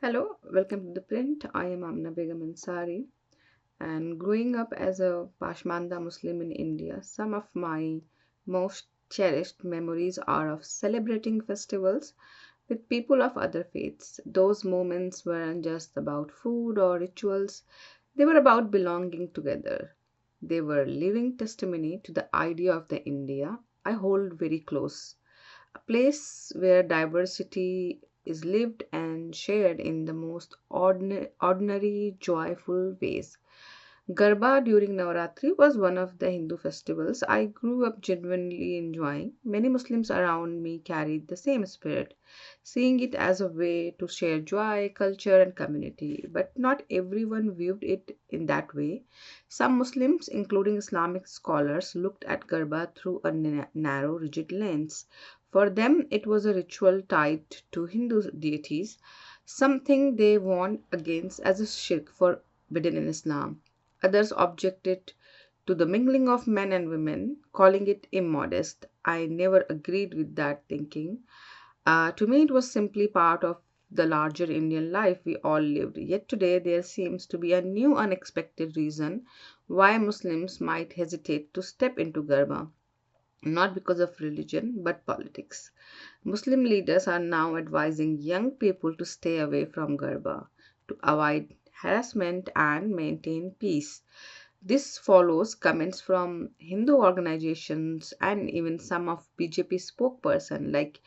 Hello, welcome to ThePrint. I am Amana Begam Ansari, and growing up as a Pashmanda Muslim in India, some of my most cherished memories are of celebrating festivals with people of other faiths. Those moments weren't just about food or rituals, they were about belonging together. They were living testimony to the idea of the India I hold very close, a place where diversity is lived and shared in the most ordinary, joyful ways. Garba during Navaratri was one of the Hindu festivals I grew up genuinely enjoying. Many Muslims around me carried the same spirit, seeing it as a way to share joy, culture, and community. But not everyone viewed it in that way. Some Muslims, including Islamic scholars, looked at Garba through a narrow, rigid lens. For them, it was a ritual tied to Hindu deities, something they warned against as a shirk forbidden in Islam. Others objected to the mingling of men and women, calling it immodest. I never agreed with that thinking. To me, it was simply part of the larger Indian life we all lived. Yet today, there seems to be a new, unexpected reason why Muslims might hesitate to step into Garba, not because of religion but politics. Muslim leaders are now advising young people to stay away from Garba, to avoid harassment and maintain peace. This follows comments from Hindu organizations and even some of BJP spokesperson like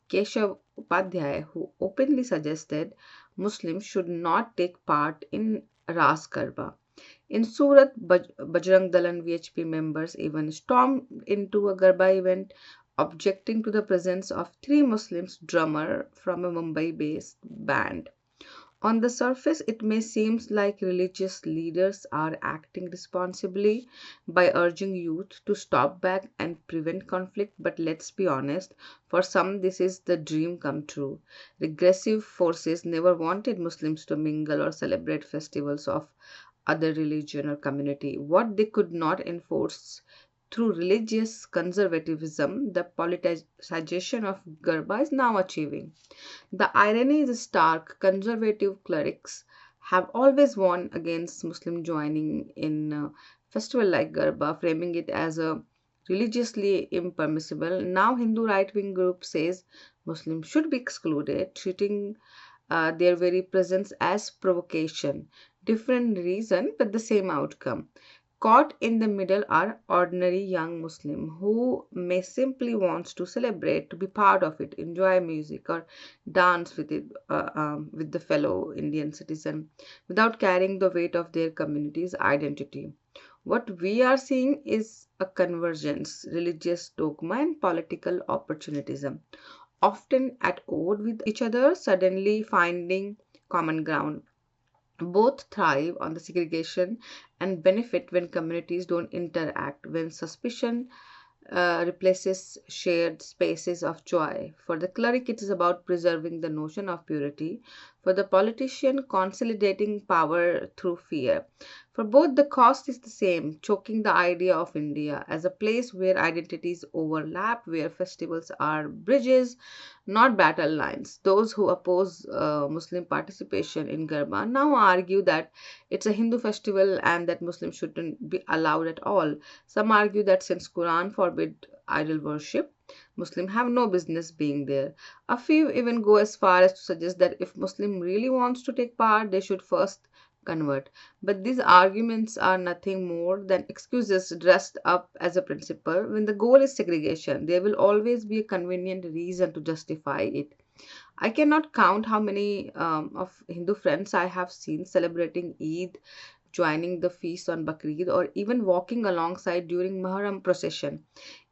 Keshav Upadhyay, who openly suggested Muslims should not take part in Ras Garba. In Surat, Bajrang Dal and VHP members even stormed into a Garba event, objecting to the presence of three Muslims drummer from a Mumbai-based band. On the surface, it may seem like religious leaders are acting responsibly by urging youth to stop back and prevent conflict, but let's be honest, for some, this is the dream come true. Regressive forces never wanted Muslims to mingle or celebrate festivals of other religion or community. What they could not enforce through religious conservatism, the politicization of Garba is now achieving. The irony is stark. Conservative clerics have always warned against Muslim joining in a festival like Garba, framing it as a religiously impermissible. Now, Hindu right-wing group says Muslims should be excluded, treating their very presence as provocation. Different reason, but the same outcome. Caught in the middle are ordinary young Muslim who may simply wants to celebrate, to be part of it, enjoy music or dance with it, with the fellow Indian citizen, without carrying the weight of their community's identity. What we are seeing is a convergence, religious dogma and political opportunism, often at odds with each other, suddenly finding common ground. Both thrive on the segregation and benefit when communities don't interact, when suspicion replaces shared spaces of joy. For the cleric, it is about preserving the notion of purity. For the politician, consolidating power through fear. For both, the cost is the same, choking the idea of India as a place where identities overlap, where festivals are bridges, not battle lines. Those who oppose Muslim participation in Garba now argue that it's a Hindu festival and that Muslims shouldn't be allowed at all. Some argue that since Quran forbid idol worship, Muslims have no business being there. A few even go as far as to suggest that if Muslim really wants to take part, they should first convert. But these arguments are nothing more than excuses dressed up as a principle. When the goal is segregation, there will always be a convenient reason to justify it. I cannot count how many of Hindu friends I have seen celebrating Eid, joining the feast on Bakrid, or even walking alongside during Muharram procession.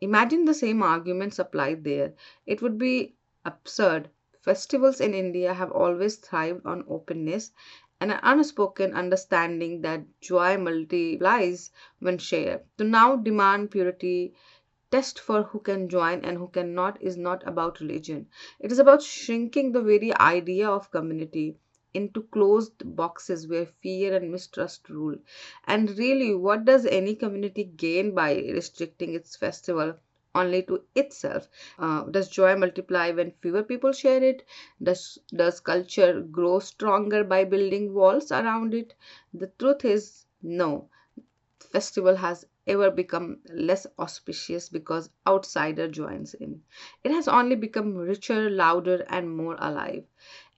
Imagine the same arguments applied there. It would be absurd. Festivals in India have always thrived on openness and an unspoken understanding that joy multiplies when shared. To now demand purity, test for who can join and who cannot is not about religion. It is about shrinking the very idea of community into closed boxes where fear and mistrust rule. And really, what does any community gain by restricting its festival? only to itself. Does joy multiply when fewer people share it? Does culture grow stronger by building walls around it? The truth is no. Festival has ever become less auspicious because outsider joins in. It has only become richer, louder, and more alive.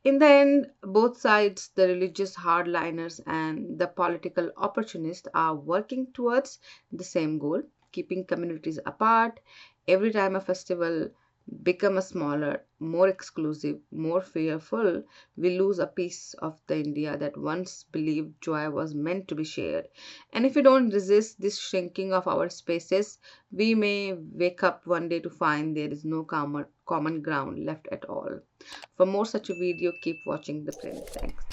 In the end, both sides, the religious hardliners and the political opportunists, are working towards the same goal, keeping communities apart. Every time a festival become a smaller, more exclusive, more fearful, we lose a piece of the India that once believed joy was meant to be shared. And if we don't resist this shrinking of our spaces, we may wake up one day to find there is no common ground left at all. For more such a video, keep watching The Print. Thanks.